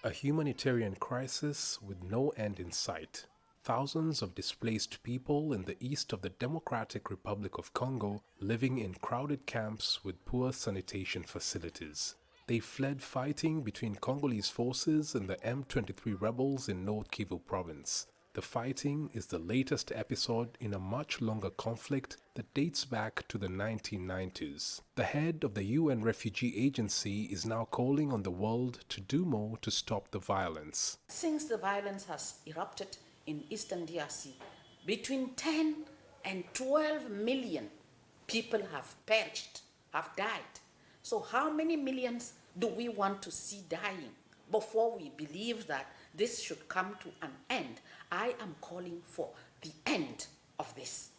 A humanitarian crisis with no end in sight. Thousands of displaced people in the east of the Democratic Republic of Congo living in crowded camps with poor sanitation facilities. They fled fighting between Congolese forces and the M23 rebels in North Kivu province. The fighting is the latest episode in a much longer conflict that dates back to the 1990s. The head of the UN Refugee Agency is now calling on the world to do more to stop the violence. Since the violence has erupted in eastern DRC, between 10 and 12 million people have perished, have died. So how many millions do we want to see dying before we believe that this should come to an end? I am calling for the end of this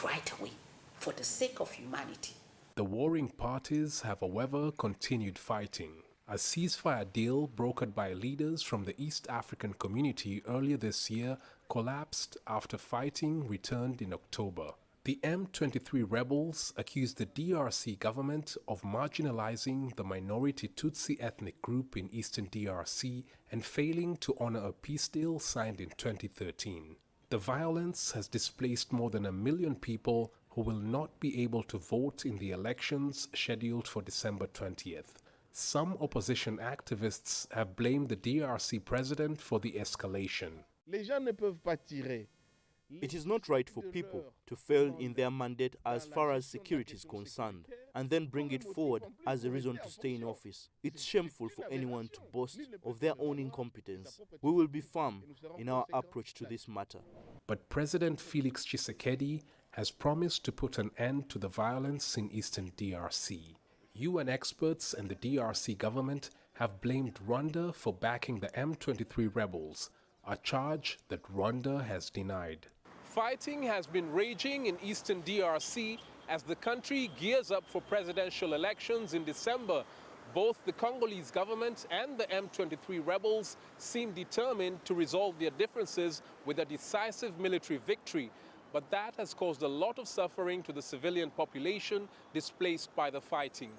right away, for the sake of humanity. The warring parties have, however, continued fighting. A ceasefire deal brokered by leaders from the East African community earlier this year collapsed after fighting returned in October. The M23 rebels accused the DRC government of marginalizing the minority Tutsi ethnic group in eastern DRC and failing to honor a peace deal signed in 2013. The violence has displaced more than 1 million people who will not be able to vote in the elections scheduled for December 20th. Some opposition activists have blamed the DRC president for the escalation. Les gens ne peuvent pas tirer. It is not right for people to fail in their mandate as far as security is concerned and then bring it forward as a reason to stay in office. It's shameful for anyone to boast of their own incompetence. We will be firm in our approach to this matter. But President Felix Tshisekedi has promised to put an end to the violence in eastern DRC. UN experts and the DRC government have blamed Rwanda for backing the M23 rebels, a charge that Rwanda has denied. Fighting has been raging in eastern DRC as the country gears up for presidential elections in December. Both the Congolese government and the M23 rebels seem determined to resolve their differences with a decisive military victory. But that has caused a lot of suffering to the civilian population displaced by the fighting.